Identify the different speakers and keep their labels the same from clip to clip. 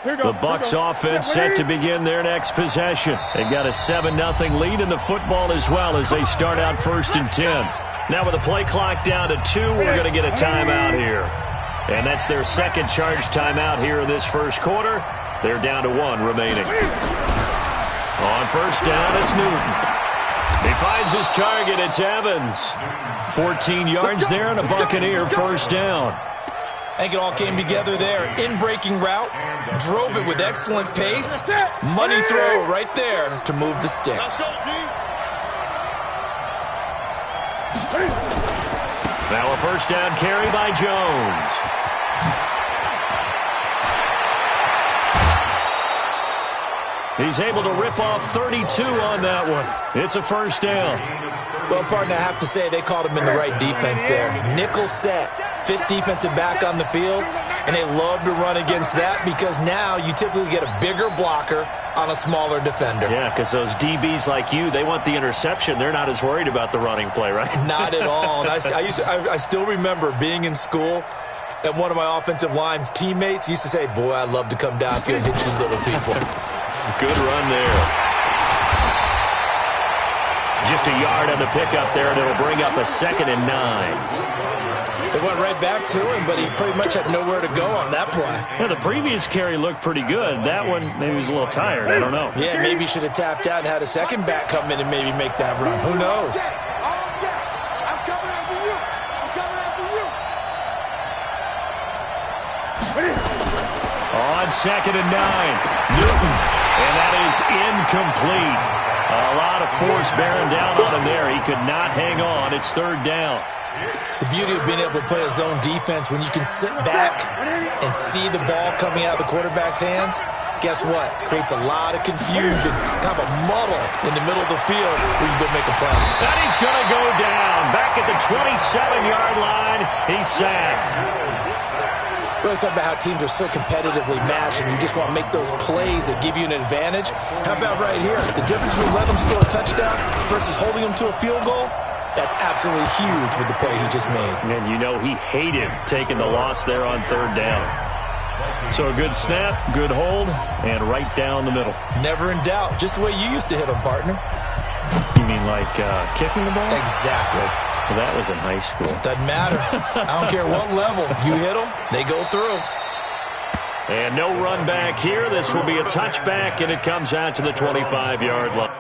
Speaker 1: The Bucs offense set to begin their next possession. They've got a 7-0 lead in the football as well as they start out 1st and 10. Now with the play clock down to 2, we're going to get a timeout here. And that's their second charge timeout here in this first quarter. They're down to 1 remaining. On first down, it's Newton. He finds his target. It's Evans. 14 yards there and a Buccaneer first down.
Speaker 2: I think it all came together there. In-breaking route, drove it with excellent pace. Money throw right there to move the sticks.
Speaker 1: Now a first down carry by Jones. He's able to rip off 32 on that one. It's a first down.
Speaker 2: Well, partner, I have to say they called him in the right defense there. Nickel set, 5th defensive back on the field, and they love to run against that because now you typically get a bigger blocker on a smaller defender.
Speaker 1: Yeah, because those DBs like you, they want the interception. They're not as worried about the running play, right?
Speaker 2: Not at all. And I still remember being in school, and one of my offensive line teammates used to say, boy, I'd love to come downfield and hit you little people.
Speaker 1: Good run there. Just a yard on the pickup there, and it'll bring up a 2nd and 9.
Speaker 2: They went right back to him, but he pretty much had nowhere to go on that play.
Speaker 1: Yeah, the previous carry looked pretty good. That one, maybe he was a little tired. I don't know.
Speaker 2: Yeah, maybe he should have tapped out and had a second back come in and maybe make that run. Who knows?
Speaker 3: I'm coming after you. I'm coming after you.
Speaker 1: On 2nd and 9, Newton, and that is incomplete. A lot of force bearing down on him there. He could not hang on. It's 3rd down.
Speaker 2: The beauty of being able to play a zone defense when you can sit back and see the ball coming out of the quarterback's hands, guess what? Creates a lot of confusion, kind of a muddle in the middle of the field where you go make a play.
Speaker 1: And he's going to go down. Back at the 27-yard line, he's sacked.
Speaker 2: We're talking about how teams are so competitively matched and you just want to make those plays that give you an advantage. How about right here? The difference between letting them score a touchdown versus holding them to a field goal, that's absolutely huge with the play he just made.
Speaker 1: And you know he hated taking the loss there on 3rd down. So a good snap, good hold, and right down the middle.
Speaker 2: Never in doubt. Just the way you used to hit them, partner.
Speaker 1: You mean like kicking the ball?
Speaker 2: Exactly.
Speaker 1: Well, that was in high school.
Speaker 2: Doesn't matter. I don't care what level. You hit them, they go through.
Speaker 1: And no run back here. This will be a touchback, and it comes out to the 25-yard line.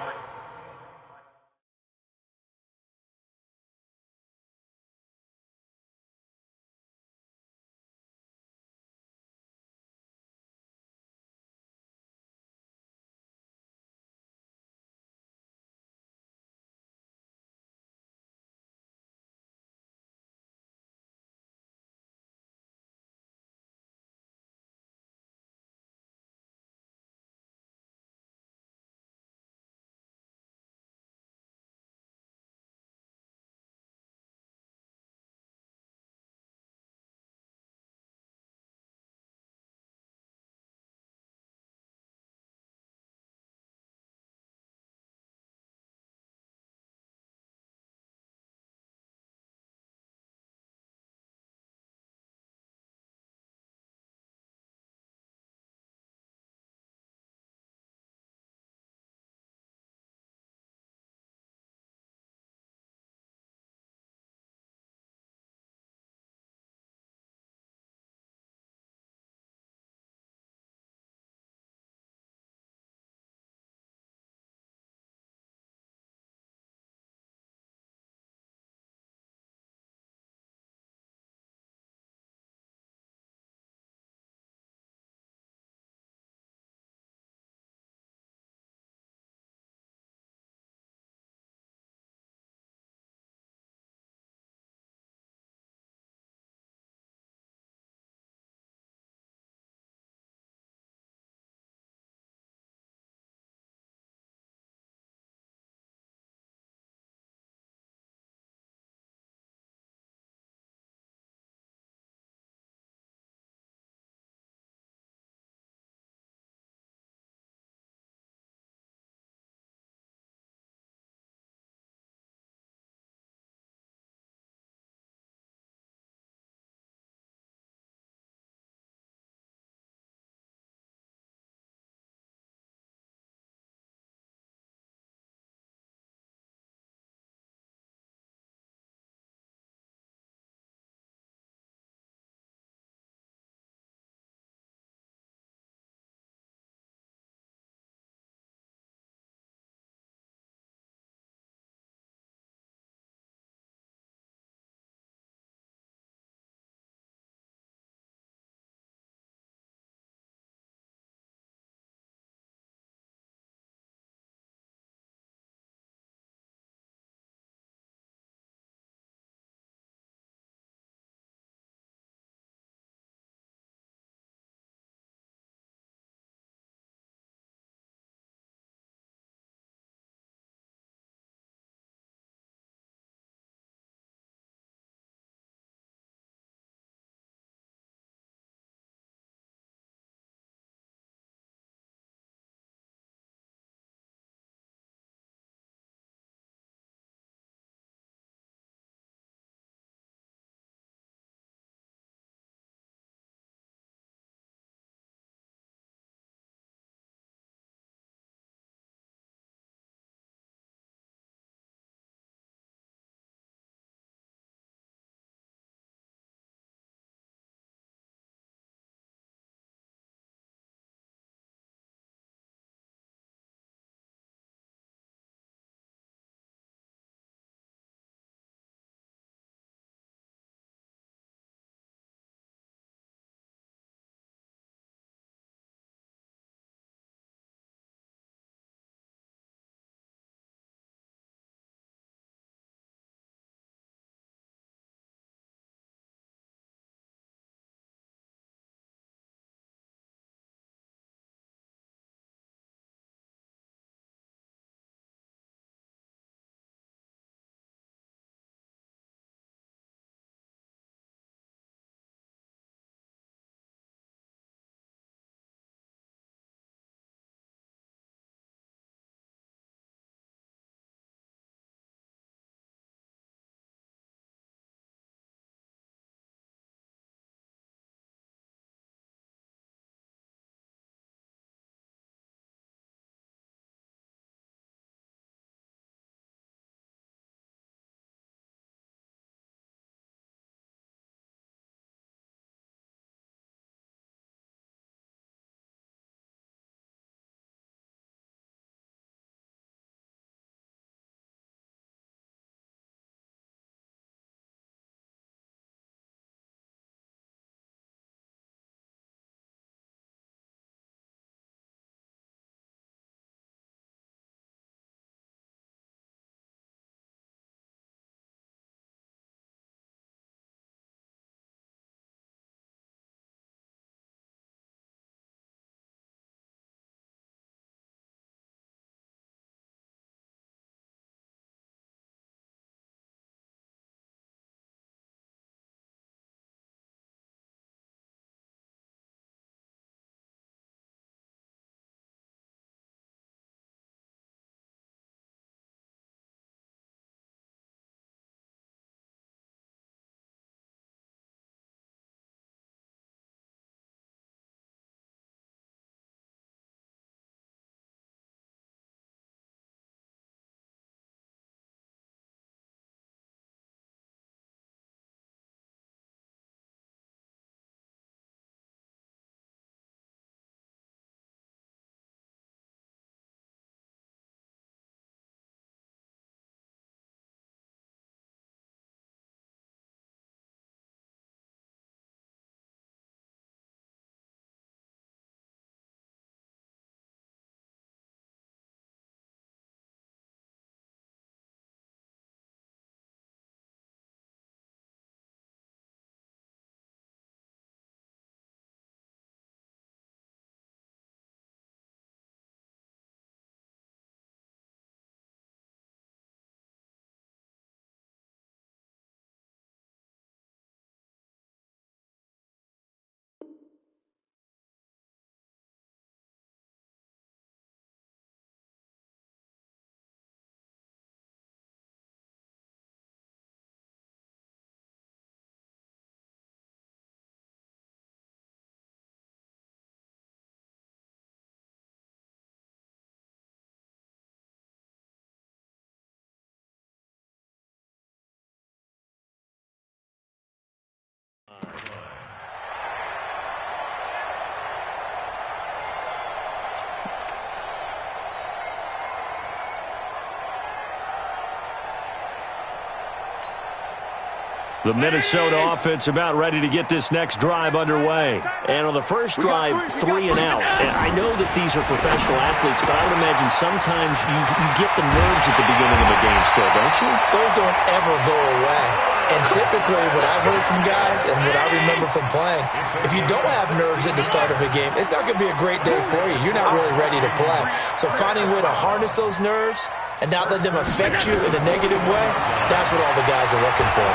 Speaker 1: The Minnesota offense about ready to get this next drive underway. And on the first drive, 3 and out. And I know that these are professional athletes, but I would imagine sometimes you get the nerves at the beginning of a game still, don't you?
Speaker 2: Those don't ever go away. And typically, what I've heard from guys and what I remember from playing, if you don't have nerves at the start of a game, it's not going to be a great day for you. You're not really ready to play. So finding a way to harness those nerves and not let them affect you in a negative way, that's what all the guys are looking for.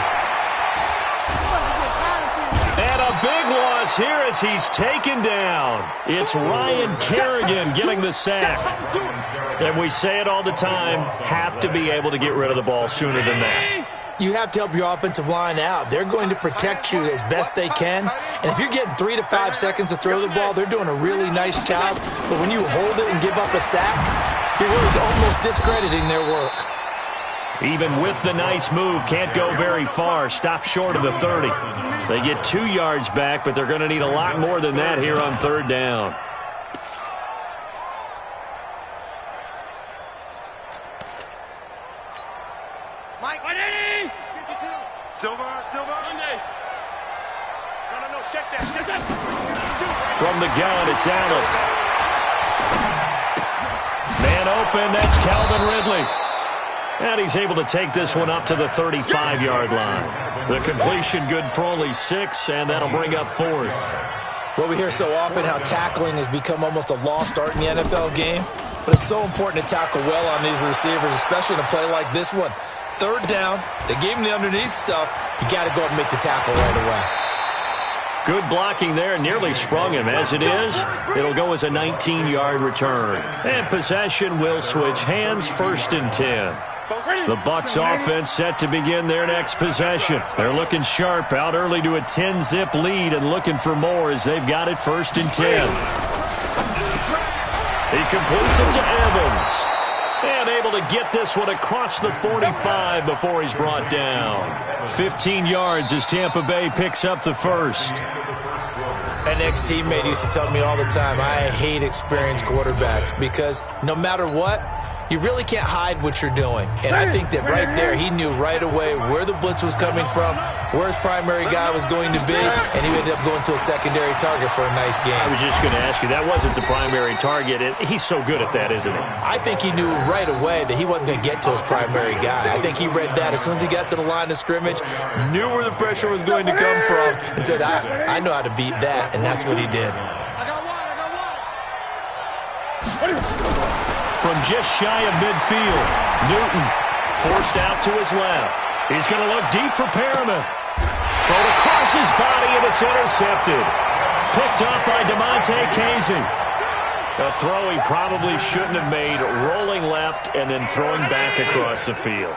Speaker 1: And a big loss here as he's taken down. It's Ryan Kerrigan getting the sack. And we say it all the time, have to be able to get rid of the ball sooner than that.
Speaker 2: You have to help your offensive line out. They're going to protect you as best they can. And if you're getting 3 to 5 seconds to throw the ball, they're doing a really nice job. But when you hold it and give up a sack, you're really almost discrediting their work.
Speaker 1: Even with the nice move, can't go very far. Stop short of the 30. They get 2 yards back, but they're going to need a lot more than that here on 3rd down.
Speaker 3: Mike. Silver. Monday. No, check that.
Speaker 1: From the gun, it's Allen. Man open, that's Calvin Ridley. And he's able to take this one up to the 35-yard line. The completion good for only 6, and that'll bring up 4th.
Speaker 2: Well, we hear so often how tackling has become almost a lost art in the NFL game. But it's so important to tackle well on these receivers, especially in a play like this one. 3rd down, they gave him the underneath stuff. You got to go and make the tackle right away.
Speaker 1: Good blocking there, nearly sprung him. As it is, it'll go as a 19-yard return. And possession will switch hands, 1st and 10. The Bucs offense set to begin their next possession. They're looking sharp, out early to a 10-zip lead and looking for more as they've got it 1st and 10. He completes it to Evans. And able to get this one across the 45 before he's brought down. 15 yards as Tampa Bay picks up the 1st.
Speaker 2: An ex-teammate used to tell me all the time, I hate experienced quarterbacks because no matter what, you really can't hide what you're doing. And I think that right there, he knew right away where the blitz was coming from, where his primary guy was going to be, and he ended up going to a secondary target for a nice game.
Speaker 1: I was just going to ask you, that wasn't the primary target. He's so good at that, isn't he?
Speaker 2: I think he knew right away that he wasn't going to get to his primary guy. I think he read that as soon as he got to the line of scrimmage, knew where the pressure was going to come from, and said, I know how to beat that, and that's what he did.
Speaker 1: From just shy of midfield, Newton forced out to his left. He's going to look deep for Perriman. Thrown across his body, and it's intercepted. Picked up by DeMonte Casey. A throw he probably shouldn't have made, rolling left and then throwing back across the field.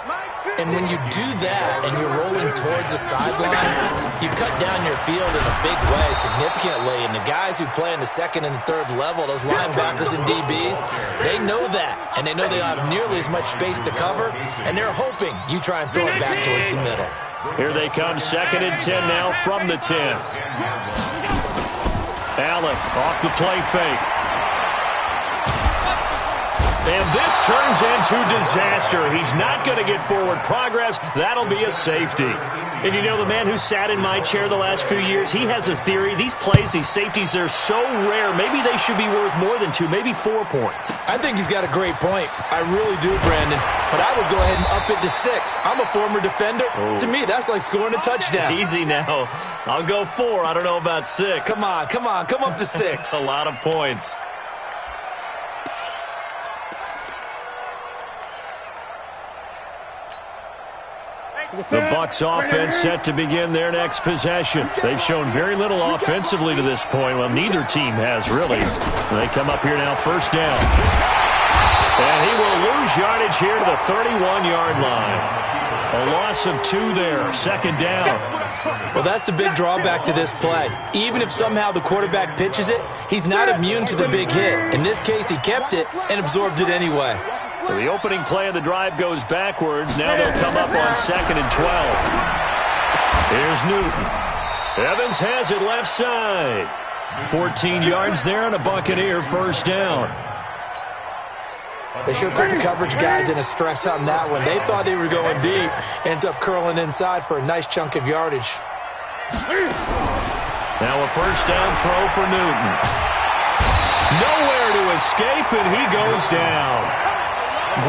Speaker 2: And when you do that and you're rolling towards the sideline, you cut down your field in a big way significantly. And the guys who play in the 2nd and 3rd level, those linebackers and DBs, they know that. And they know they don't have nearly as much space to cover. And they're hoping you try and throw it back towards the middle.
Speaker 1: Here they come, 2nd and 10 now from the 10. Allen off the play fake. And this turns into disaster. He's not going to get forward progress. That'll be a safety. And you know, the man who sat in my chair the last few years, he has a theory. These plays, these safeties, they're so rare. Maybe they should be worth more than 2, maybe 4 points.
Speaker 2: I think he's got a great point. I really do, Brandon. But I would go ahead and up it to 6. I'm a former defender. Oh. To me, that's like scoring a touchdown.
Speaker 1: Easy now. I'll go 4. I don't know about 6.
Speaker 2: Come on. Come up to 6.
Speaker 1: A lot of points. The Bucs offense set to begin their next possession. They've shown very little offensively to this point. Well, neither team has really. They come up here now, 1st down. And he will lose yardage here to the 31-yard line. A loss of 2 there, 2nd down.
Speaker 2: Well, that's the big drawback to this play. Even if somehow the quarterback pitches it, he's not immune to the big hit. In this case, he kept it and absorbed it anyway.
Speaker 1: So the opening play of the drive goes backwards. Now they'll come up on 2nd and 12. Here's Newton. Evans has it left side. 14 yards there and a Buccaneer 1st down.
Speaker 2: They sure put the coverage guys in a stress on that one. They thought they were going deep. Ends up curling inside for a nice chunk of yardage.
Speaker 1: Now a first down throw for Newton. Nowhere to escape, and he goes down.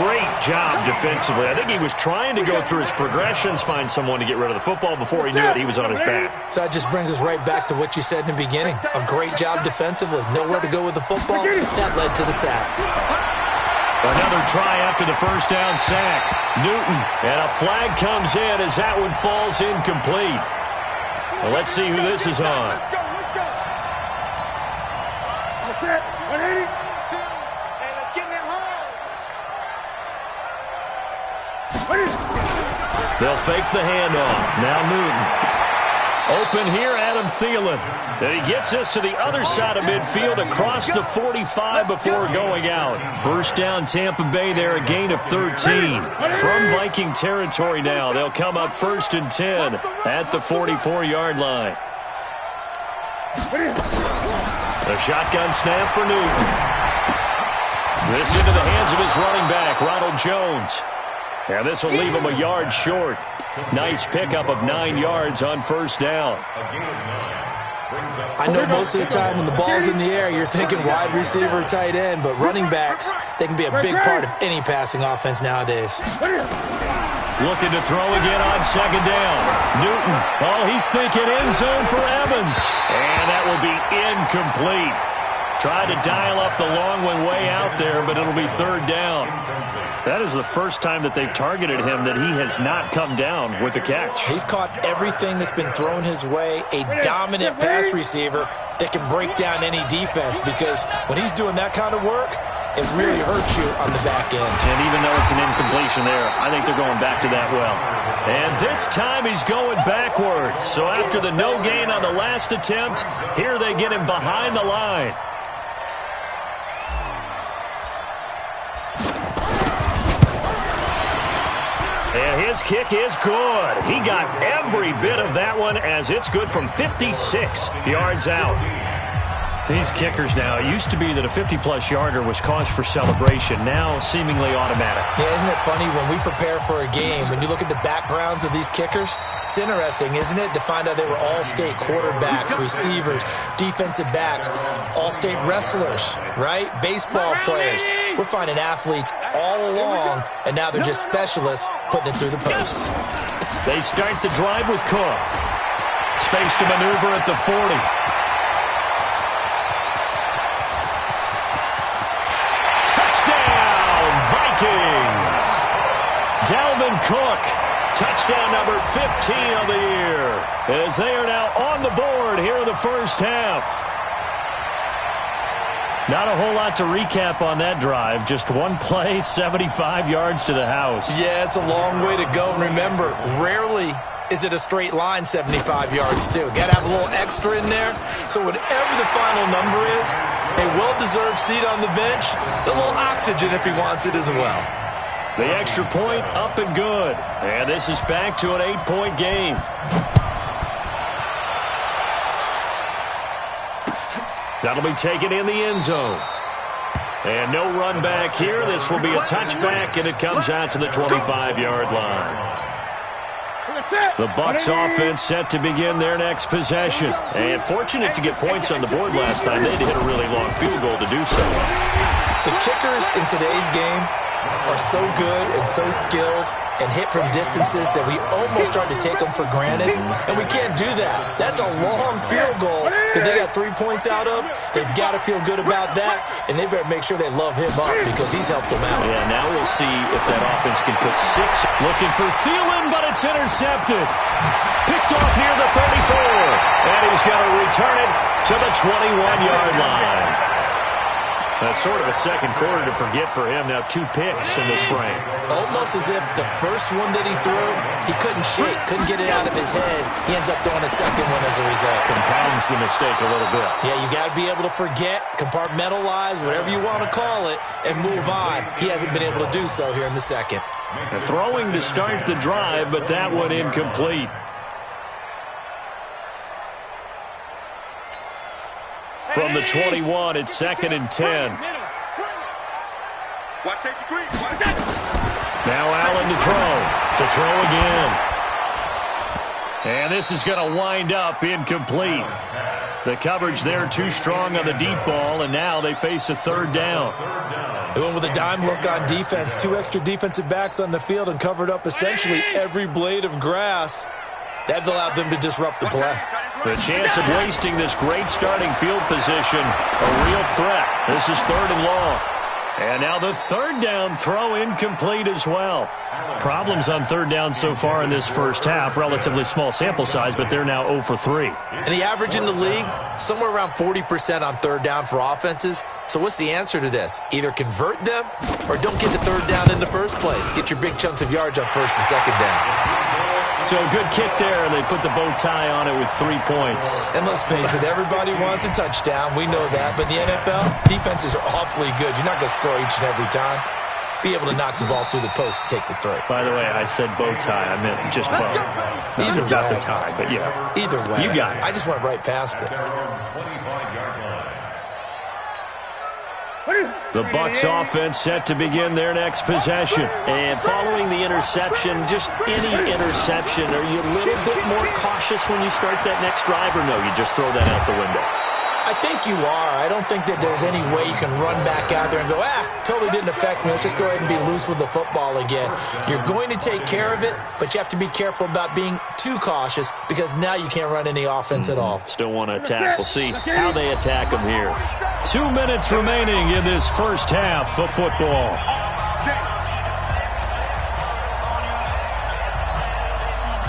Speaker 1: Great job defensively. I think he was trying to go through his progressions, find someone to get rid of the football. Before he knew it, he was on his back.
Speaker 2: So that just brings us right back to what you said in the beginning. A great job defensively. Nowhere to go with the football. That led to the sack.
Speaker 1: Another try after the first down sack. Newton, and a flag comes in as that one falls incomplete. Well, let's see who this is on.
Speaker 3: Let's go. Okay, 180. Hey, let's get in that hole.
Speaker 1: They'll fake the handoff. Now Newton. Open here, Adam Thielen. And he gets us to the other side of midfield across the 45 before going out. First down, Tampa Bay there, a gain of 13. From Viking territory now, they'll come up 1st and 10 at the 44-yard line. A shotgun snap for Newton. This into the hands of his running back, Ronald Jones. And this will leave him a yard short. Nice pickup of 9 yards on first down.
Speaker 2: I know most of the time when the ball's in the air, you're thinking wide receiver, tight end, but running backs, they can be a big part of any passing offense nowadays.
Speaker 1: Looking to throw again on second down. Newton, he's thinking end zone for Evans. And that will be incomplete. Tried to dial up the long one way out there, but it'll be third down. That is the first time that they've targeted him that he has not come down with a catch.
Speaker 2: He's caught everything that's been thrown his way, a dominant pass receiver that can break down any defense, because when he's doing that kind of work, it really hurts you on the back end.
Speaker 1: And even though it's an incompletion there, I think they're going back to that well. And this time he's going backwards. So after the no gain on the last attempt, here they get him behind the line. And his kick is good. He got every bit of that one as it's good from 56 yards out. These kickers now, it used to be that a 50-plus yarder was cause for celebration. Now seemingly automatic.
Speaker 2: Yeah, isn't it funny when we prepare for a game, when you look at the backgrounds of these kickers, it's interesting, isn't it, to find out they were all-state quarterbacks, receivers, defensive backs, all-state wrestlers, right? Baseball players. We're finding athletes all along, and now they're just specialists putting it through the posts.
Speaker 1: They start the drive with Cook. Space to maneuver at the 40. Vikings. Dalvin Cook, touchdown number 15 of the year, as they are now on the board here in the first half. Not a whole lot to recap on that drive. Just one play, 75 yards to the house.
Speaker 2: Yeah, it's a long way to go. And remember, rarely is it a straight line 75 yards, too. Got to have a little extra in there. So whatever the final number is, a well-deserved seat on the bench, a little oxygen if he wants it as well.
Speaker 1: The extra point up and good. And this is back to an 8-point game. That'll be taken in the end zone. And no run back here. This will be a touchback, and it comes out to the 25-yard line. The Bucs offense set to begin their next possession. And fortunate to get points on the board last time. They had to hit a really long field goal to do so.
Speaker 2: The kickers in today's game are so good and so skilled and hit from distances that we almost start to take them for granted. And we can't do that. That's a long field goal that they got 3 points out of. They've got to feel good about that, and they better make sure they love him up because he's helped them out.
Speaker 1: Yeah, now we'll see if that offense can put 6. Looking for Thielen, but it's intercepted. Picked off near the 34, and he's going to return it to the 21-yard line. That's sort of a second quarter to forget for him. Now 2 picks in this frame.
Speaker 2: Almost as if the first one that he threw, he couldn't shake, couldn't get it out of his head. He ends up throwing a second one as a result.
Speaker 1: Compounds the mistake a little bit.
Speaker 2: Yeah, you got to be able to forget, compartmentalize, whatever you want to call it, and move on. He hasn't been able to do so here in the second.
Speaker 1: Throwing to start the drive, but that one incomplete. From the 21, it's 2nd and 10.
Speaker 3: Watch safety green.
Speaker 1: Now Allen to throw again. And this is going to wind up incomplete. The coverage there too strong on the deep ball, and now they face a third down.
Speaker 2: They went with a dime look on defense. 2 extra defensive backs on the field and covered up essentially every blade of grass. That allowed them to disrupt the play.
Speaker 1: The chance of wasting this great starting field position, a real threat. This is 3rd and long. And now the third down throw incomplete as well. Problems on third down so far in this first half. Relatively small sample size, but they're now 0 for 3.
Speaker 2: And the average in the league, somewhere around 40% on third down for offenses. So what's the answer to this? Either convert them or don't get to third down in the first place. Get your big chunks of yards on first and second down.
Speaker 1: So good kick there, and they put the bow tie on it with 3 points.
Speaker 2: And let's face it, everybody wants a touchdown. We know that. But in the NFL, defenses are awfully good. You're not going to score each and every time. Be able to knock the ball through the post and take the throw.
Speaker 1: By the way, I said bow tie. I meant just bow.
Speaker 2: Either
Speaker 1: Not
Speaker 2: way.
Speaker 1: the tie, but yeah.
Speaker 2: Either way.
Speaker 1: You got it.
Speaker 2: I just went right past it.
Speaker 1: The Bucs offense set to begin their next possession. And following the interception, just any interception, are you a little bit more cautious when you start that next drive, or no, you just throw that out the window?
Speaker 2: I think you are. I don't think that there's any way you can run back out there and go, totally didn't affect me. Let's just go ahead and be loose with the football again. You're going to take care of it, but you have to be careful about being too cautious because now you can't run any offense at all.
Speaker 1: Still want to attack. We'll see how they attack them here. 2 minutes remaining in this first half of football.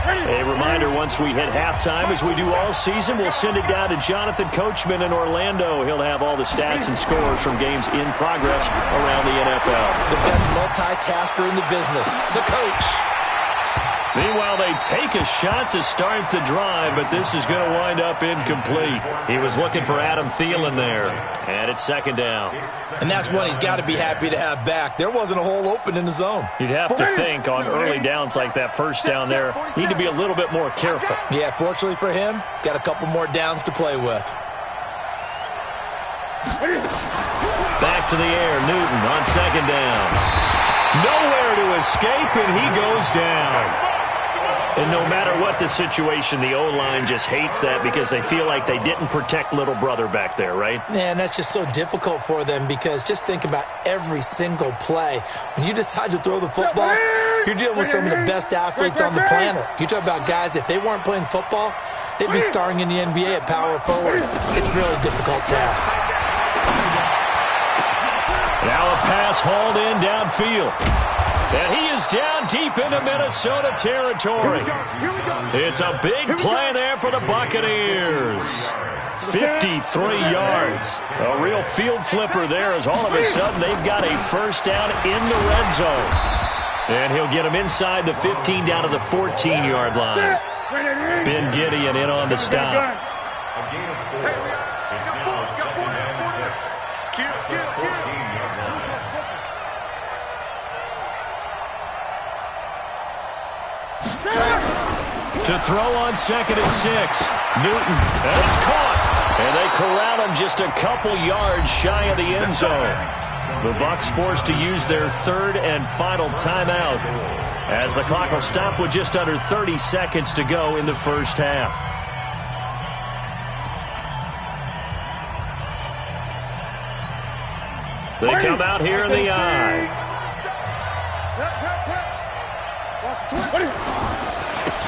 Speaker 1: A reminder, once we hit halftime, as we do all season, we'll send it down to Jonathan Coachman in Orlando. He'll have all the stats and scores from games in progress around the NFL.
Speaker 2: The best multitasker in the business, the coach.
Speaker 1: Meanwhile, they take a shot to start the drive, but this is going to wind up incomplete. He was looking for Adam Thielen there, and it's second down.
Speaker 2: And that's one he's got to be happy to have back. There wasn't a hole open in the zone.
Speaker 1: You'd have to think on early downs like that first down there, need to be a little bit more careful.
Speaker 2: Yeah, fortunately for him, got a couple more downs to play with.
Speaker 1: Back to the air, Newton on second down. Nowhere to escape, and he goes down. And no matter what the situation, the O-line just hates that because they feel like they didn't protect little brother back there, right?
Speaker 2: Man, that's just so difficult for them because just think about every single play. When you decide to throw the football, you're dealing with some of the best athletes on the planet. You talk about guys, if they weren't playing football, they'd be starring in the NBA at power forward. It's a really difficult task.
Speaker 1: Now a pass hauled in downfield. And he is down deep into Minnesota territory. It's a big play there for the Buccaneers. 53 yards. A real field flipper there as all of a sudden they've got a first down in the red zone. And he'll get him inside the 15 down to the 14-yard line. Ben Gideon in on the stop. To throw on 2nd and 6. Newton, and it's caught. And they corral him just a couple yards shy of the end zone. The Bucs forced to use their third and final timeout as the clock will stop with just under 30 seconds to go in the first half. They come out here in the eye.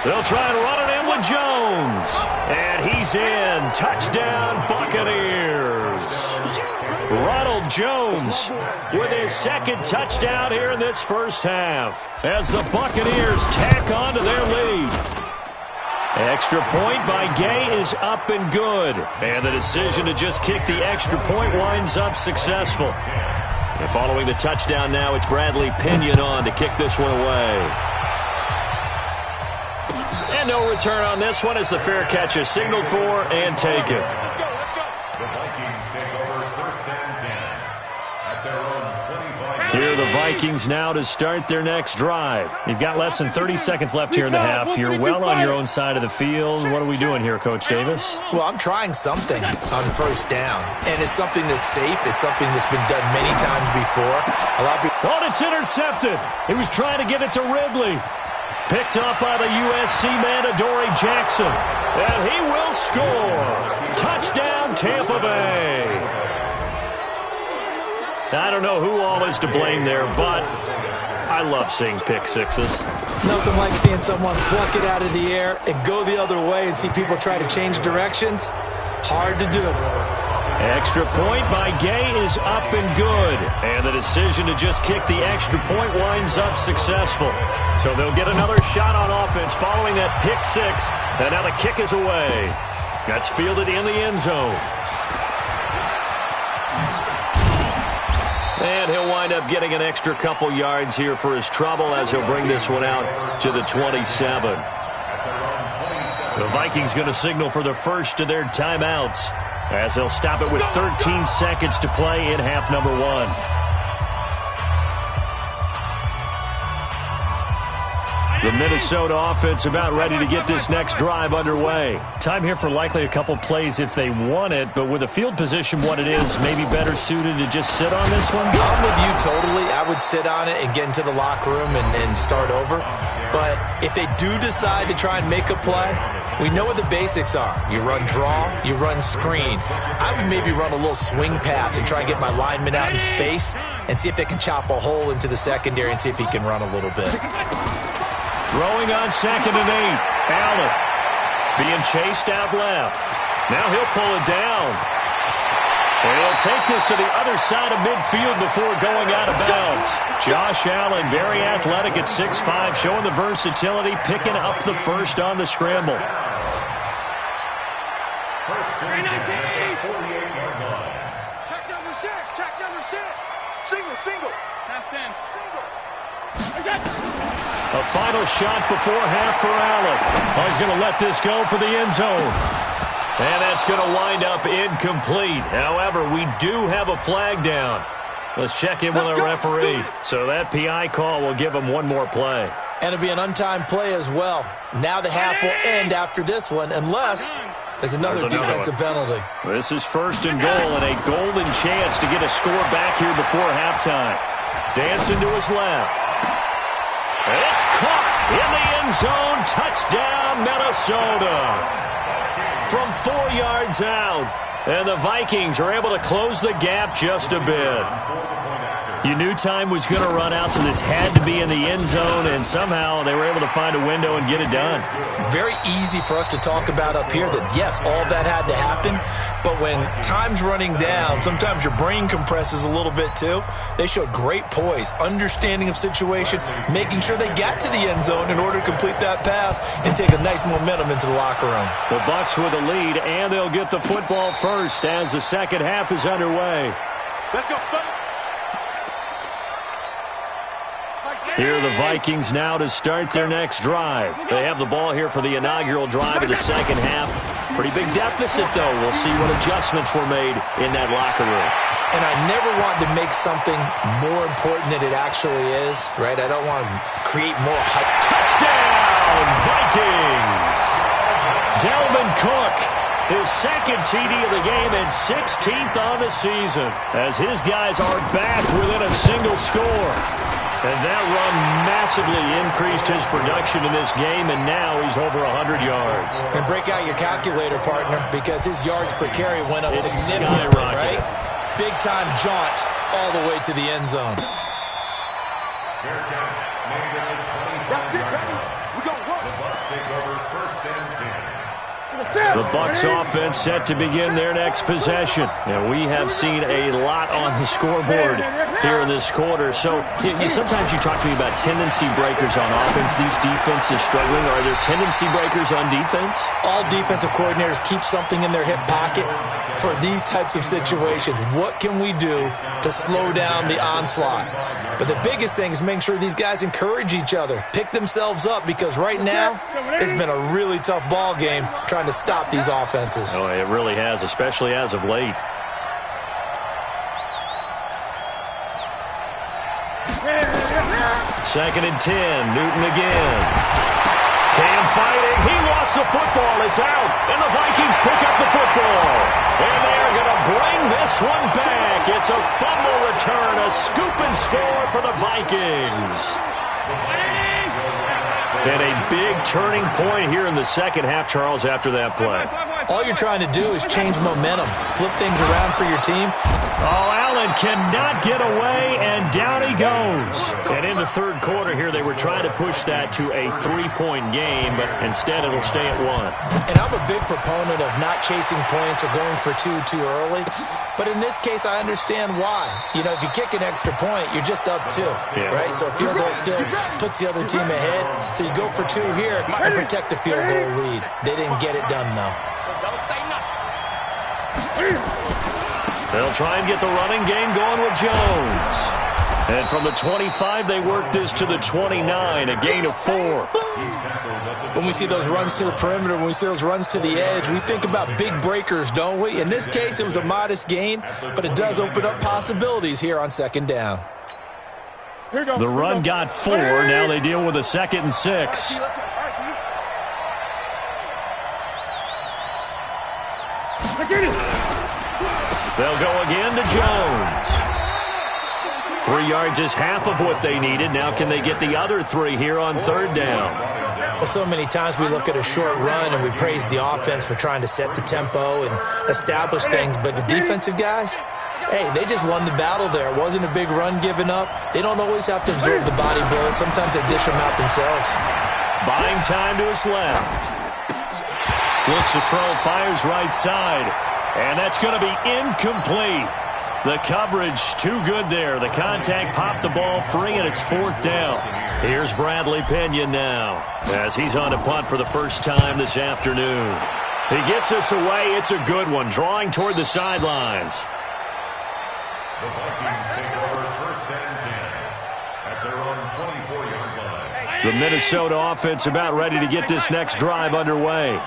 Speaker 1: They'll try and run it in with Jones. And he's in. Touchdown, Buccaneers. Ronald Jones with his second touchdown here in this first half as the Buccaneers tack on to their lead. Extra point by Gay is up and good. And the decision to just kick the extra point winds up successful. And following the touchdown now, it's Bradley Pinion on to kick this one away. And no return on this one as the fair catch is signaled for and taken.
Speaker 4: The Vikings take over 1st and 10.
Speaker 1: Here are the Vikings now to start their next drive. You've got less than 30 seconds left here in the half. You're well on your own side of the field. What are we doing here, Coach Davis?
Speaker 2: Well, I'm trying something on first down, and it's something that's safe. It's something that's been done many times before. A lot of people...
Speaker 1: Oh, it's intercepted. He was trying to get it to Ridley. Picked up by the USC man, Adoree Jackson. And he will score. Touchdown, Tampa Bay. I don't know who all is to blame there, but I love seeing pick sixes.
Speaker 2: Nothing like seeing someone pluck it out of the air and go the other way and see people try to change directions. Hard to do.
Speaker 1: Extra point by Gay is up and good. And the decision to just kick the extra point winds up successful. So they'll get another shot on offense following that pick six. And now the kick is away. That's fielded in the end zone. And he'll wind up getting an extra couple yards here for his trouble as he'll bring this one out to the 27. The Vikings going to signal for the first of their timeouts as they'll stop it with 13 seconds to play in half number one. The Minnesota offense about ready to get this next drive underway. Time here for likely a couple plays if they want it, but with the field position what it is, maybe better suited to just sit on this one?
Speaker 2: I'm with you totally. I would sit on it and get into the locker room and start over. But if they do decide to try and make a play, we know what the basics are. You run draw, you run screen. I would maybe run a little swing pass and try and get my lineman out in space and see if they can chop a hole into the secondary and see if he can run a little bit.
Speaker 1: Throwing on 2nd and 8. Allen being chased out left. Now he'll pull it down. And he'll take this to the other side of midfield before going out of bounds. Josh Allen, very athletic at 6'5", showing the versatility, picking up the first on the scramble.
Speaker 3: Check number 6. Check number 6. Single.
Speaker 1: A final shot before half for Allen. Oh, he's going to let this go for the end zone. And that's going to wind up incomplete. However, we do have a flag down. Let's check in with our referee. So that PI call will give him one more play.
Speaker 2: And it'll be an untimed play as well. Now the half will end after this one, unless there's another defensive penalty.
Speaker 1: This is 1st and goal, and a golden chance to get a score back here before halftime. Dancing to his left. It's caught in the end zone. Touchdown, Minnesota. From 4 yards out. And the Vikings are able to close the gap just a bit. You knew time was going to run out, so this had to be in the end zone, and somehow they were able to find a window and get it done.
Speaker 2: Very easy for us to talk about up here that, yes, all that had to happen, but when time's running down, sometimes your brain compresses a little bit too. They showed great poise, understanding of situation, making sure they got to the end zone in order to complete that pass and take a nice momentum into the locker room.
Speaker 1: The Bucs with a lead, and they'll get the football first as the second half is underway.
Speaker 3: Let's go.
Speaker 1: Here are the Vikings now to start their next drive. They have the ball here for the inaugural drive of the second half. Pretty big deficit, though. We'll see what adjustments were made in that locker room.
Speaker 2: And I never want to make something more important than it actually is, right? I don't want to create more hype.
Speaker 1: Touchdown, Vikings! Dalvin Cook, his second TD of the game and 16th on the season, as his guys are back within a single score. And that run massively increased his production in this game, and now he's over 100 yards.
Speaker 2: And break out your calculator, partner, because his yards per carry went up significantly, right? Big-time jaunt all the way to the end zone.
Speaker 1: The Bucs offense set to begin their next possession. And we have seen a lot on the scoreboard here in this quarter. So sometimes you talk to me about tendency breakers on offense. These defenses struggling. Are there tendency breakers on defense?
Speaker 2: All defensive coordinators keep something in their hip pocket for these types of situations. What can we do to slow down the onslaught? But the biggest thing is making sure these guys encourage each other, pick themselves up, because right now it's been a really tough ball game trying to stop these offenses.
Speaker 1: Oh, it really has, especially as of late. 2nd and 10. Newton again. Cam fighting. He lost the football. It's out. And the Vikings pick up the football. And they're going to bring this one back. It's a fumble return. A scoop and score for the Vikings. And a big turning point here in the second half, Charles, after that play.
Speaker 2: All you're trying to do is change momentum, flip things around for your team.
Speaker 1: Oh, Allen cannot get away, and down he goes. And in the third quarter here, they were trying to push that to a 3-point game, but instead it'll stay at 1.
Speaker 2: And I'm a big proponent of not chasing points or going for two too early. But in this case, I understand why. You know, if you kick an extra point, you're just up 2, right? So a field goal still puts the other team ahead. So you go for 2 here and protect the field goal lead. They didn't get it done, though.
Speaker 1: They'll try and get the running game going with Jones. And from the 25, they work this to the 29, a gain of 4.
Speaker 2: When we see those runs to the perimeter, when we see those runs to the edge, we think about big breakers, don't we? In this case, it was a modest gain, but it does open up possibilities here on 2nd down.
Speaker 1: The run got 4. Now they deal with a 2nd and 6. They'll go again to Jones. 3 yards is half of what they needed. Now can they get the other 3 here on 3rd down?
Speaker 2: Well, so many times we look at a short run and we praise the offense for trying to set the tempo and establish things, but the defensive guys, hey, they just won the battle there. It wasn't a big run given up. They don't always have to absorb the body blows. Sometimes they dish them out themselves.
Speaker 1: Buying time to his left. Looks to throw, fires right side. And that's going to be incomplete. The coverage too good there. The contact popped the ball free, and it's 4th down. Here's Bradley Pinion now as he's on to punt for the first time this afternoon. He gets us away. It's a good one, drawing toward the sidelines.
Speaker 4: The Vikings take over 1st and 10 at their own 24-yard line.
Speaker 1: The Minnesota offense about ready to get this next drive underway.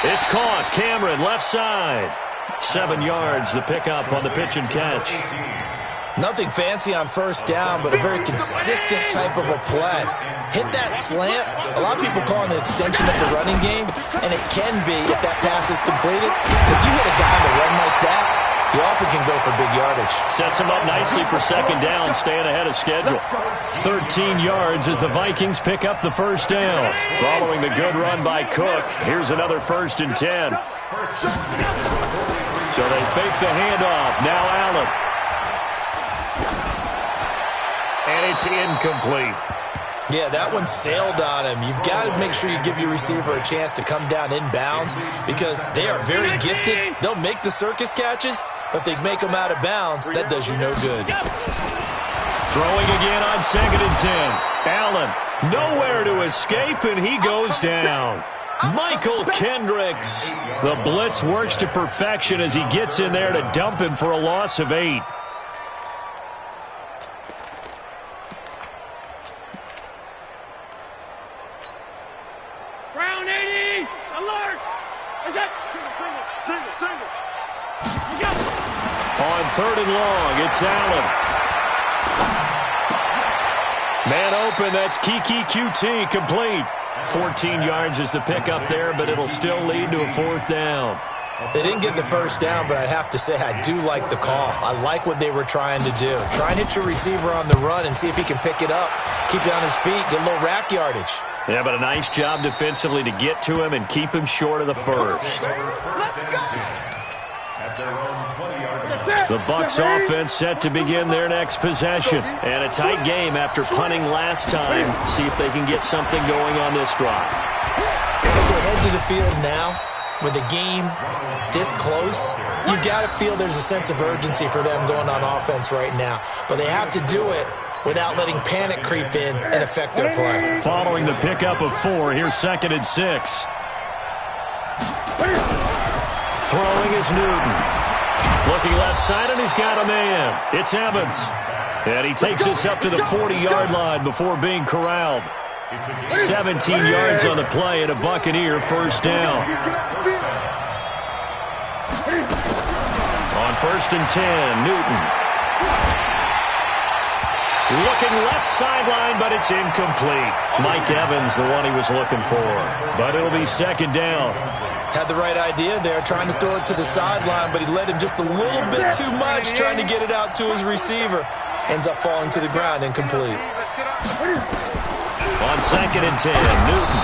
Speaker 1: It's caught. Cameron, left side. 7 yards, the pickup on the pitch and catch.
Speaker 2: Nothing fancy on 1st down, but a very consistent type of a play. Hit that slant. A lot of people call it an extension of the running game, and it can be if that pass is completed. Because you hit a guy on the run like that, he often can go for big yardage.
Speaker 1: Sets him up nicely for 2nd down, staying ahead of schedule. 13 yards as the Vikings pick up the 1st down. Following the good run by Cook, here's another 1st and 10. So they fake the handoff. Now Allen. And it's incomplete.
Speaker 2: Yeah, that one sailed on him. You've got to make sure you give your receiver a chance to come down inbounds because they are very gifted. They'll make the circus catches, but they make them out of bounds. That does you no good.
Speaker 1: Throwing again on 2nd and 10. Allen, nowhere to escape, and he goes down. Michael Kendricks. The blitz works to perfection as he gets in there to dump him for a loss of 8.
Speaker 5: Brown 80, alert! Is it? Single.
Speaker 1: On 3rd and long, it's Allen. Man open, that's Kiki QT, complete. 14 yards is the pickup there, but it'll still lead to a 4th down.
Speaker 2: They didn't get the 1st down, but I have to say I do like the call. I like what they were trying to do. Try and hit your receiver on the run and see if he can pick it up. Keep it on his feet, get a little rack yardage.
Speaker 1: Yeah, but a nice job defensively to get to him and keep him short of the 1st. The Bucs offense set to begin their next possession. And a tight game after punting last time. See if they can get something going on this drive.
Speaker 2: As they head to the field now, with the game this close, you got to feel there's a sense of urgency for them going on offense right now. But they have to do it without letting panic creep in and affect their play.
Speaker 1: Following the pickup of 4, here's 2nd and 6. Throwing is Newton. Looking left side, and he's got a man. It's Evans. And he takes us up to the 40-yard line before being corralled. 17 yards on the play and a Buccaneer 1st down. On 1st and 10, Newton. Looking left sideline, but it's incomplete. Mike Evans, the one he was looking for. But it'll be second down.
Speaker 2: Had the right idea there, trying to throw it to the sideline, but he led him just a little bit too much, trying to get it out to his receiver. Ends up falling to the ground, incomplete.
Speaker 1: On 2nd and 10, Newton.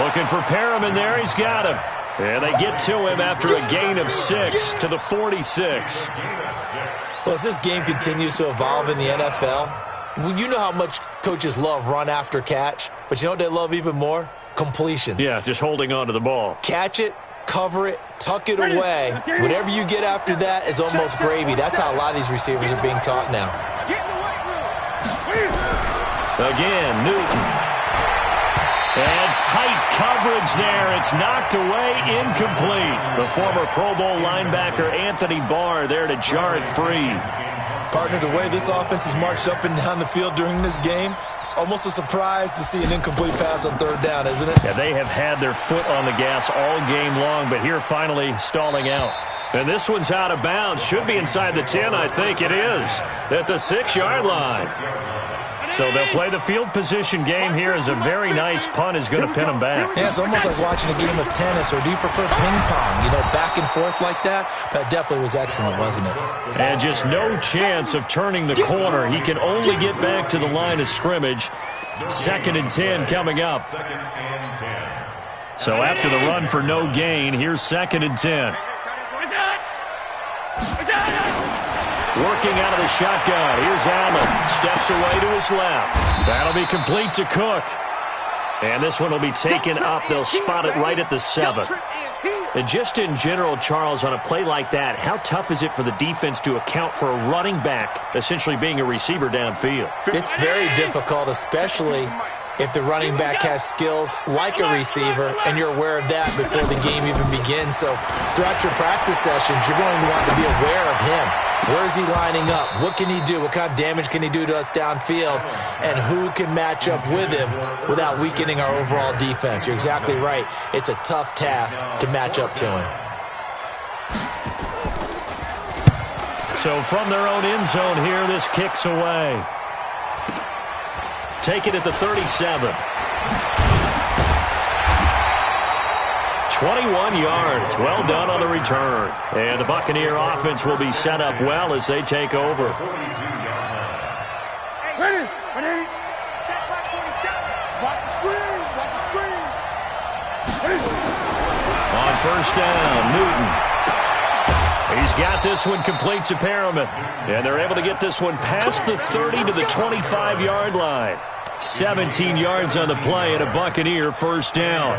Speaker 1: Looking for Perriman there, he's got him. And they get to him after a gain of 6 to the 46.
Speaker 2: Well, as this game continues to evolve in the NFL, you know how much coaches love run after catch, but you know what they love even more? Completions.
Speaker 1: Yeah, just holding on to the ball.
Speaker 2: Catch it, cover it, tuck it away. Whatever you get after that is almost gravy. That's how a lot of these receivers are being taught now.
Speaker 1: Again, Newton. And tight coverage there. It's knocked away, incomplete. The former Pro Bowl linebacker Anthony Barr there to jar it free.
Speaker 2: Partner, the way this offense has marched up and down the field during this game, it's almost a surprise to see an incomplete pass on 3rd down, isn't it?
Speaker 1: Yeah, they have had their foot on the gas all game long, but here finally stalling out. And this one's out of bounds. Should be inside the 10, I think it is, at the 6-yard line. So they'll play the field position game here as a very nice punt is going to pin them back.
Speaker 2: Yeah, it's almost like watching a game of tennis, or do you prefer ping pong? You know, back and forth like that? That definitely was excellent, wasn't it?
Speaker 1: And just no chance of turning the corner. He can only get back to the line of scrimmage. 2nd and 10 coming up. So after the run for no gain, here's 2nd and 10. Working out of the shotgun. Here's Allen. Steps away to his left. That'll be complete to Cook. And this one will be taken up. They'll spot it right at the 7. And just in general, Charles, on a play like that, how tough is it for the defense to account for a running back essentially being a receiver downfield?
Speaker 2: It's very difficult, especially if the running back has skills like a receiver, and you're aware of that before the game even begins. So throughout your practice sessions, you're going to want to be aware of him. Where is he lining up? What can he do? What kind of damage can he do to us downfield? And who can match up with him without weakening our overall defense? You're exactly right. It's a tough task to match up to him.
Speaker 1: So from their own end zone here, this kicks away. Take it at the 37. 21 yards. Well done on the return. And the Buccaneer offense will be set up well as they take over.
Speaker 5: Ready. Check back 47. Watch the screen.
Speaker 1: On 1st down, Newton. He's got this one complete to Perriman. And they're able to get this one past the 30 to the 25-yard line. 17 yards on the play and a Buccaneer 1st down.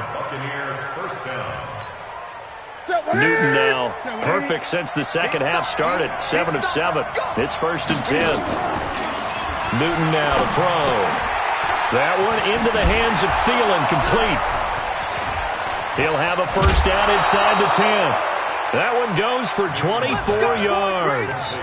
Speaker 1: Newton now perfect since the second half started. 7 of 7. It's 1st and 10. Newton now to throw. That one into the hands of Thielen, complete. He'll have a 1st down inside the 10. That one goes for 24 yards.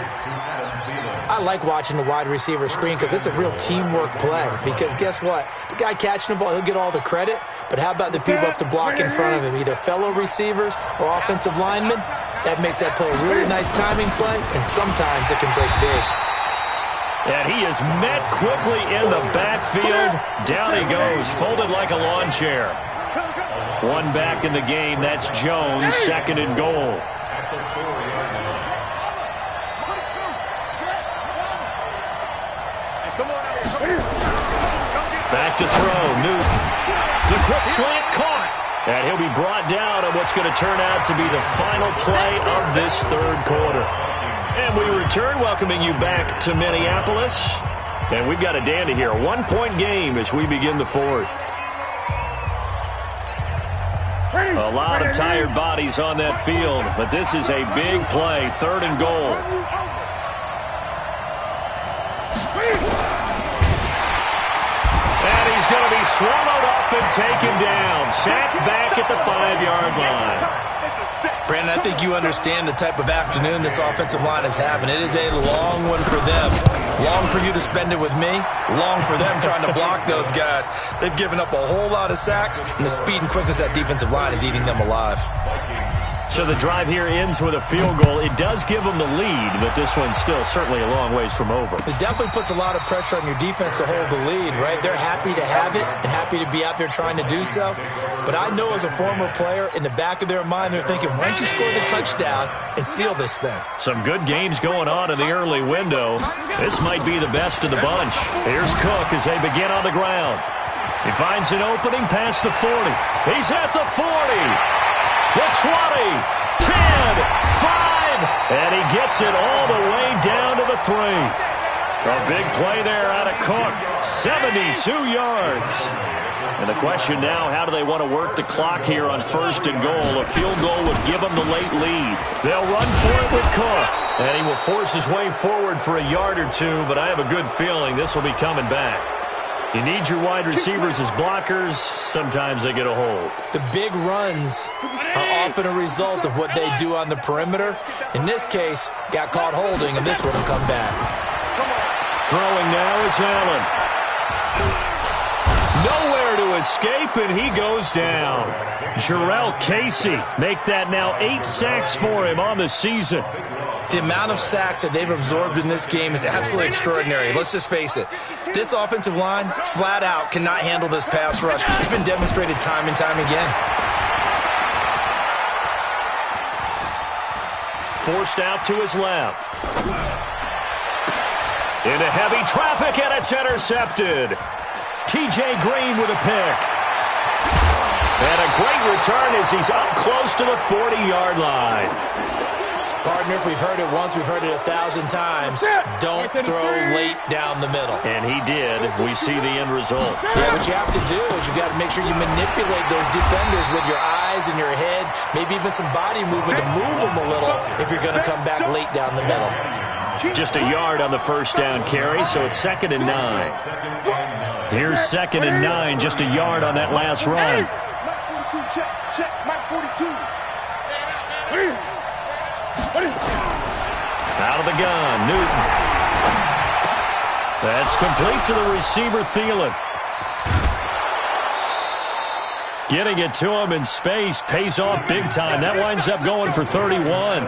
Speaker 2: I like watching the wide receiver screen because it's a real teamwork play. Because guess what? The guy catching the ball, he'll get all the credit. But how about the people up to block in front of him, either fellow receivers or offensive linemen? That makes that play a really nice timing play, and sometimes it can break big.
Speaker 1: And he is met quickly in the backfield. Down he goes, folded like a lawn chair. One back in the game, that's Jones, 2nd and goal. Back to throw, Newton. The quick slant caught. And he'll be brought down on what's going to turn out to be the final play of this 3rd quarter. And we return, welcoming you back to Minneapolis. And we've got a dandy here. 1-point game as we begin the 4th. A lot of tired bodies on that field, but this is a big play. 3rd and goal. And he's going to be swallowed up and taken down. Sacked back at the 5-yard line.
Speaker 2: Brandon, I think you understand the type of afternoon this offensive line is having. It is a long one for them. Long for you to spend it with me. Long for them trying to block those guys. They've given up a whole lot of sacks, and the speed and quickness of that defensive line is eating them alive.
Speaker 1: So the drive here ends with a field goal. It does give them the lead, but this one's still certainly a long ways from over.
Speaker 2: It definitely puts a lot of pressure on your defense to hold the lead, right? They're happy to have it and happy to be out there trying to do so. But I know as a former player, in the back of their mind, they're thinking, why don't you score the touchdown and seal this thing?
Speaker 1: Some good games going on in the early window. This might be the best of the bunch. Here's Cook as they begin on the ground. He finds an opening past the 40. He's at the 40. The 20, 10, 5, and he gets it all the way down to the 3. A big play there out of Cook, 72 yards. And the question now, how do they want to work the clock here on 1st and goal? A field goal would give them the late lead. They'll run for it with Cook, and he will force his way forward for a yard or two, but I have a good feeling this will be coming back. You need your wide receivers as blockers. Sometimes they get a hold.
Speaker 2: The big runs are often a result of what they do on the perimeter. In this case, got caught holding, and this one will come back.
Speaker 1: Throwing now is Allen. Nowhere to escape, and he goes down. Jarrell Casey make that now 8 sacks for him on the season.
Speaker 2: The amount of sacks that they've absorbed in this game is absolutely extraordinary. Let's just face it. This offensive line, flat out, cannot handle this pass rush. It's been demonstrated time and time again.
Speaker 1: Forced out to his left. Into heavy traffic, and it's intercepted. T.J. Green with a pick. And a great return as he's up close to the 40-yard line.
Speaker 2: Partner, if we've heard it once, we've heard it 1,000 times. Don't throw late down the middle.
Speaker 1: And he did. We see the end result.
Speaker 2: Yeah, what you have to do is you got to make sure you manipulate those defenders with your eyes and your head, maybe even some body movement to move them a little if you're going to come back late down the middle.
Speaker 1: Just a yard on the first down carry, so it's 2nd and 9. Here's 2nd and 9, just a yard on that last run.
Speaker 5: Mike 42, check, Mike 42.
Speaker 1: Out of the gun, Newton. That's complete to the receiver, Thielen. Getting it to him in space pays off big time. That winds up going for 31.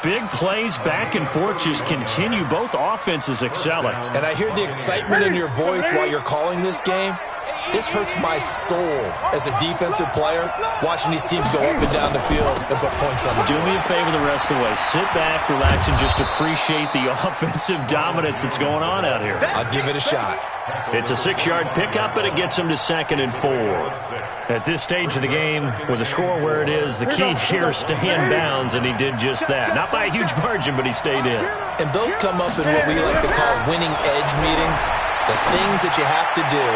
Speaker 1: Big plays back and forth just continue. Both offenses excelling.
Speaker 2: And I hear the excitement in your voice while you're calling this game. This hurts my soul as a defensive player, watching these teams go up and down the field and put points on the board.
Speaker 1: Do me a favor the rest of the way. Sit back, relax, and just appreciate the offensive dominance that's going on out here.
Speaker 2: I'll give it a shot.
Speaker 1: It's a 6-yard pickup, and it gets him to 2nd and 4. At this stage of the game, with the score where it is, the key here is stay in bounds, and he did just that. Not by a huge margin, but he stayed in.
Speaker 2: And those come up in what we like to call winning edge meetings. The things that you have to do.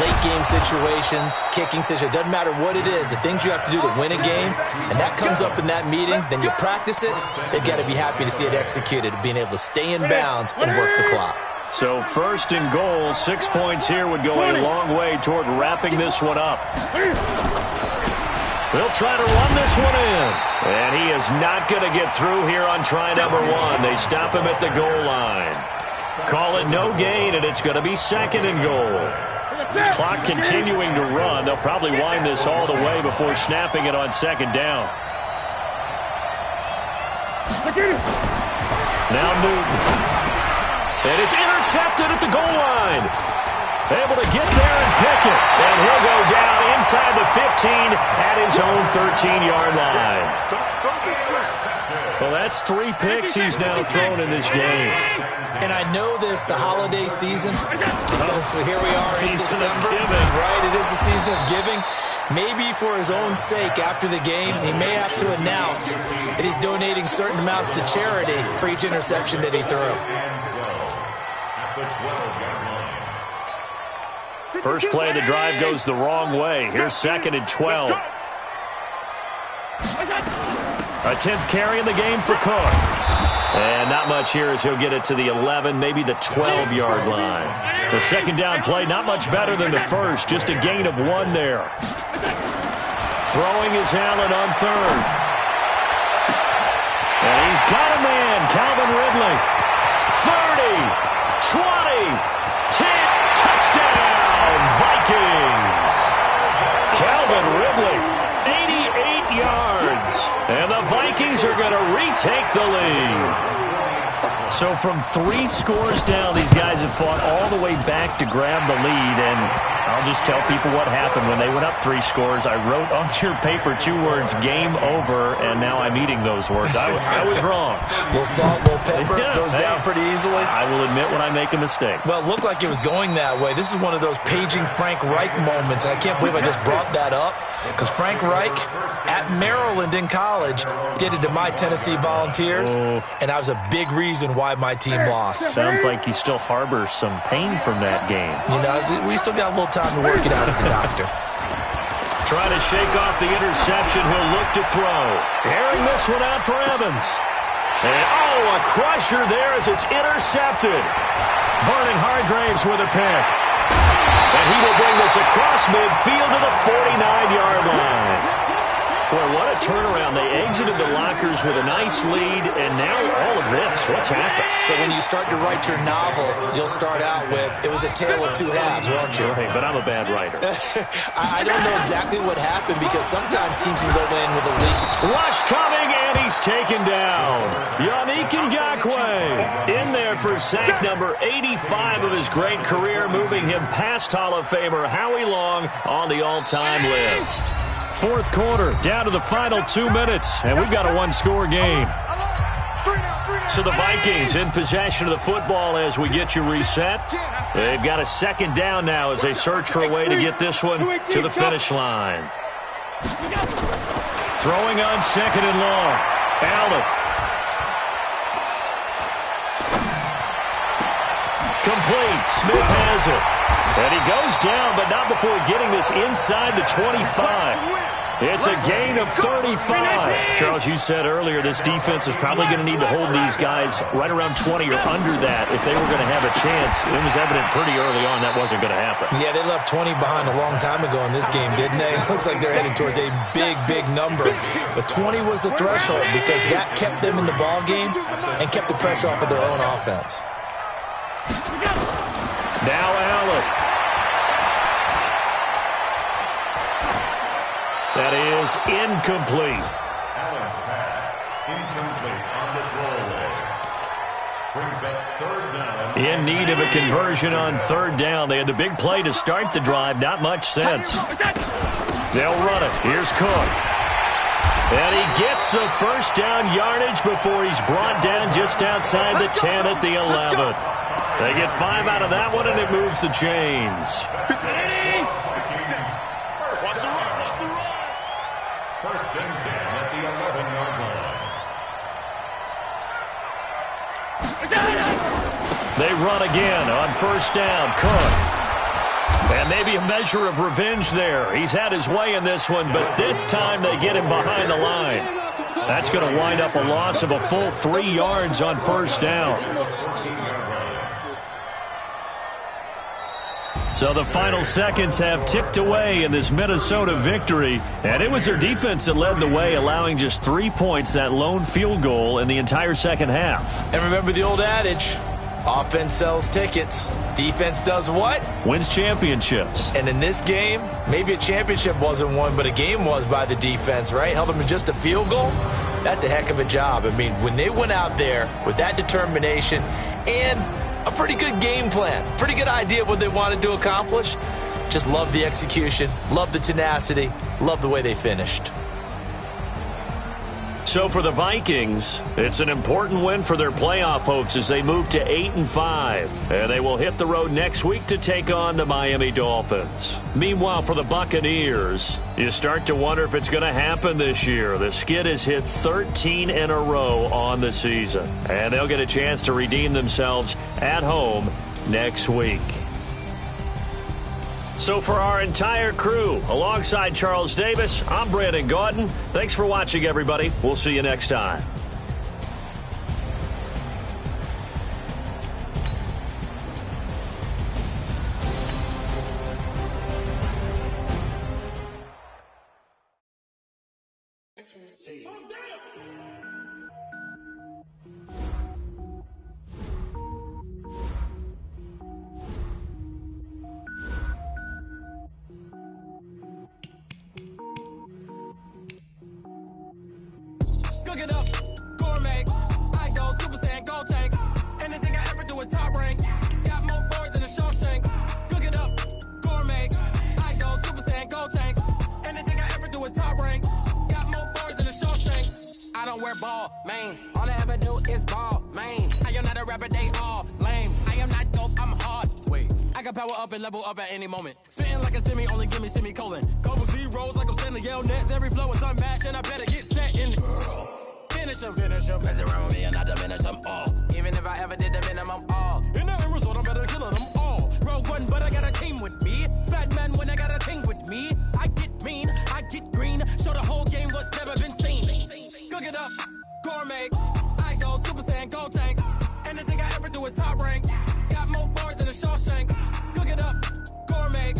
Speaker 2: Late game situations, kicking situations, doesn't matter what it is, the things you have to do to win a game, and that comes up in that meeting, then you practice it, they've got to be happy to see it executed, being able to stay in bounds and work the clock.
Speaker 1: So 1st and goal, 6 points here would go a long way toward wrapping this one up. They'll try to run this one in, and he is not going to get through here on try number 1. They stop him at the goal line. Call it no gain, and it's going to be 2nd and goal. Clock continuing to run. They'll probably wind this all the way before snapping it on 2nd down. Now Newton. And it's intercepted at the goal line. Able to get there and pick it. And he'll go down inside the 15 at his own 13-yard line. Well, that's 3 picks he's now thrown in this game.
Speaker 2: And I know this, the holiday season, because here we are in December, right? It is the season of giving. Maybe for his own sake, after the game, he may have to announce that he's donating certain amounts to charity for each interception that he threw.
Speaker 1: First play of the drive goes the wrong way. Here's 2nd and 12. A 10th carry in the game for Cook. And not much here as he'll get it to the 11, maybe the 12-yard line. The 2nd down play, not much better than the first, just a gain of 1 there. Throwing his Allen on 3rd. And he's got a man, Calvin Ridley. 30, 20, 10, touchdown, Vikings. Calvin Ridley, 88 yards. And the Vikings are going to retake the lead. So from 3 scores down, these guys have fought all the way back to grab the lead. And I'll just tell people what happened when they went up 3 scores. I wrote on your paper 2 words, game over, and now I'm eating those words. I was wrong.
Speaker 2: A little salt, a little pepper, goes down pretty easily.
Speaker 1: I will admit when I make a mistake.
Speaker 2: Well, it looked like it was going that way. This is one of those paging Frank Reich moments, and I can't believe I just brought that up, because Frank Reich at Maryland in college did it to my Tennessee Volunteers, and that was a big reason why my team lost.
Speaker 1: Sounds like you still harbor some pain from that game.
Speaker 2: You know, we still got a little time to work it out with the doctor.
Speaker 1: Trying to shake off the interception. He'll look to throw. Airing this one out for Evans. And, a crusher there as it's intercepted. Vernon Hargraves with a pick. And he will bring this across midfield to the 49-yard line. Boy, what a turnaround. They exited the lockers with a nice lead, and now all of this. What's happened?
Speaker 2: So when you start to write your novel, you'll start out with, it was a tale of 2 halves, won't you?
Speaker 1: Right, but I'm a bad writer.
Speaker 2: I don't know exactly what happened, because sometimes teams can go in with a lead.
Speaker 1: Rush coming, and he's taken down. Yannick Ngakoue in there for sack number 85 of his great career, moving him past Hall of Famer Howie Long on the all-time list. 4th quarter, down to the final 2 minutes, and we've got a 1-score game. So the Vikings in possession of the football as we get you reset. They've got a 2nd down now as they search for a way to get this one to the finish line. Throwing on 2nd and long. Allen. Complete. Smith has it. And he goes down, but not before getting this inside the 25. It's a gain of 35. Charles, you said earlier this defense is probably going to need to hold these guys right around 20 or under that if they were going to have a chance. It was evident pretty early on that wasn't going to happen.
Speaker 2: Yeah, they left 20 behind a long time ago in this game, didn't they? It looks like they're headed towards a big, big number. But 20 was the threshold because that kept them in the ball game and kept the pressure off of their own offense.
Speaker 1: Now Allen. That is incomplete.
Speaker 4: Allen's pass, incomplete on the throwaway. Brings up 3rd down.
Speaker 1: In need of a conversion on 3rd down. They had the big play to start the drive. Not much sense. They'll run it. Here's Cook. And he gets the 1st down yardage before he's brought down just outside the 10 at the 11. They get 5 out of that one, and it moves the chains.
Speaker 4: First and 10 at the 11-yard line.
Speaker 1: They run again on 1st down. Cook. And maybe a measure of revenge there. He's had his way in this one, but this time they get him behind the line. That's going to wind up a loss of a full 3 yards on 1st down. So the final seconds have ticked away in this Minnesota victory. And it was their defense that led the way, allowing just 3 points, that lone field goal in the entire second half.
Speaker 2: And remember the old adage, offense sells tickets. Defense does what?
Speaker 1: Wins championships.
Speaker 2: And in this game, maybe a championship wasn't won, but a game was by the defense, right? Held them to just a field goal. That's a heck of a job. I mean, when they went out there with that determination and a pretty good game plan, pretty good idea of what they wanted to accomplish. Just love the execution, love the tenacity, love the way they finished.
Speaker 1: So for the Vikings, it's an important win for their playoff hopes as they move to 8-5. And they will hit the road next week to take on the Miami Dolphins. Meanwhile, for the Buccaneers, you start to wonder if it's going to happen this year. The skid has hit 13 in a row on the season. And they'll get a chance to redeem themselves at home next week. So for our entire crew, alongside Charles Davis, I'm Brandon Gaudin. Thanks for watching, everybody. We'll see you next time.
Speaker 6: it up, gourmet. I go Super Saiyan, gold tank. Anything I ever do is top rank. Got more boys than a Shawshank. Cook it up, gourmet. I go Super Saiyan, gold tank. Anything I ever do is top rank. Got more boys than a Shawshank. I don't wear ball mains. All I ever do is ball main. I am not a rapper, they all lame. I am not dope, I'm hard. Wait, I can power up and level up at any moment. Spitting like a semi, only give me semicolon. Couple zeros like I'm sending yell nets. Every flow is unmatched and I better get set in. Finish them. Mess around with me and I diminish them all. Even if I ever did the minimum all. In the end result, I'm better killing them all. Rogue One, but I got a team with me. Batman when I got a team with me. I get mean, I get green. Show the whole game what's never been seen. Cook it up, gourmet. I go Super Saiyan, gold tank. Anything I ever do is top rank. Got more bars than a Shawshank. Cook it up, gourmet.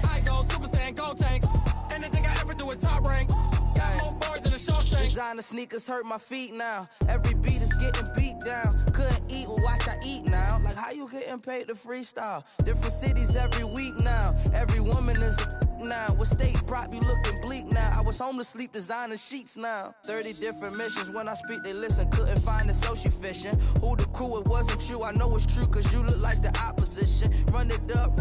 Speaker 6: I go Super Saiyan, gold tank. Anything I ever do is top rank. Got more bars than a Shawshank.
Speaker 7: Designer sneakers hurt my feet now. Every beat is getting beat down. Couldn't eat, well watch I eat now. Like how you getting paid to freestyle? Different cities every week now. Every woman is a now. With state prop, you looking bleak now. I was home to sleep, designer sheets now. 30 different missions. When I speak, they listen. Couldn't find it, so she fishing. Who the crew, it wasn't you. I know it's true, cause you look like the opposition. Run it up,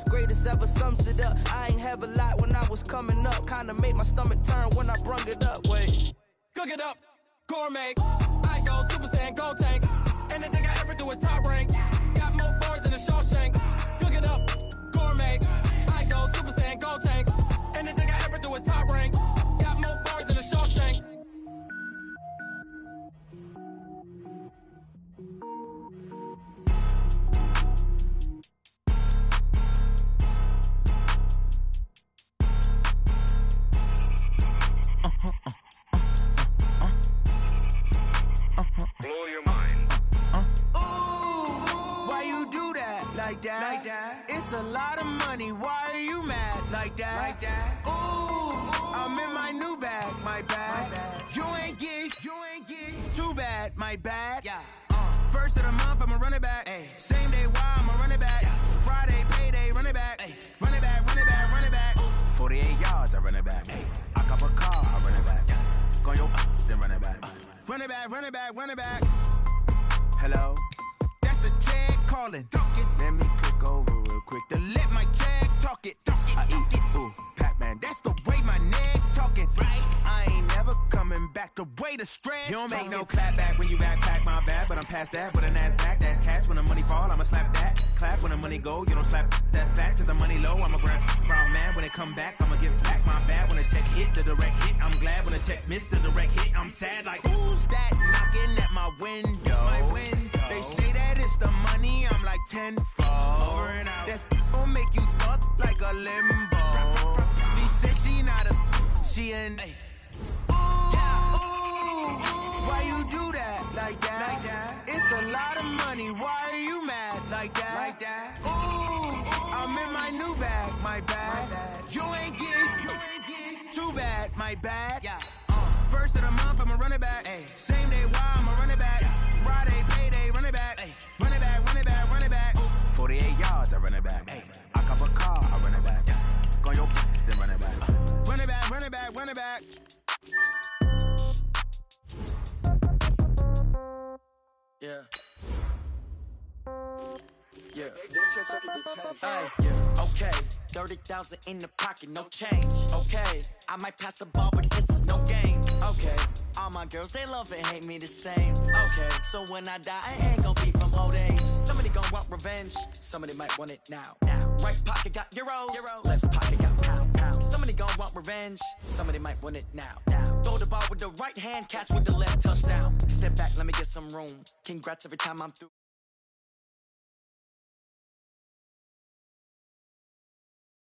Speaker 7: greatest ever sums it up. I ain't have a lot when I was coming up. Kinda made my stomach turn when I brung it up. Wait.
Speaker 6: Cook it up, gourmet. I go Super Saiyan, gold tank. Anything I ever do is top rank. Got more bars than a Shawshank. Cook it up, gourmet. I go Super Saiyan, gold tank. Anything I ever do is top rank. Got more bars than a Shawshank.
Speaker 4: Blow your mind.
Speaker 7: Why you do that? Like that? It's a lot of money. Why are you mad? Like that? Ooh, I'm in my new bag. My bad. You ain't get too bad. My bad. Yeah. First of the month, I'ma run it back. Ay. Same day, why I'ma run it back. Friday, payday, run it back. Ay. Run it back. 48 yards, I run it back. Ay. I cop a car, I run it back. Go yo, then run it back. Run it back. Hello? That's the check calling. Let me click over real quick to let my check talk it. I eat it, ooh, Pac-Man. That's the way my neck talking. Right? I ain't never coming back the way the stress. You don't make no clap back when you backpack, my bad. But I'm past that with a NASDAQ. That's cash when the money fall, I'ma slap that. Clap when the money go, you don't slap. That's fast. If the money low, I'ma grab brown man. When it come back, I'ma give back my bad. When the check hit, the direct hit. I'm glad when the check missed the direct hit. I'm sad like, who's that knocking at my window? They say that it's the money, I'm like tenfold. That's gon' make you fuck like a limbo. She said she not a, she an why you do that? Like that? It's a lot of money, why are you mad? Like that? Ooh, I'm in my new bag, my bad. You ain't get too bad, my bad. First of the month, I'ma run it back. Ay. Same day, why I'ma run it back. Friday, payday, run it back. Ay. Run it back. 48 yards, I run it back. Ay. I cop a car, I run it back. Go yo, then run it back. Run it back. Yeah. Hey, okay, 30,000 in the pocket, no change. Okay, I might pass the ball, but this is no game. Okay, all my girls, they love and hate me the same. Okay, so when I die, I ain't gon' be from old age. Somebody gon' want revenge, somebody might want it now. Right pocket got euros, left pocket got pound. Somebody gon' want revenge, somebody might want it now. Throw the ball with the right hand, catch with the left, touchdown. Step back, let me get some room. Congrats every time I'm through.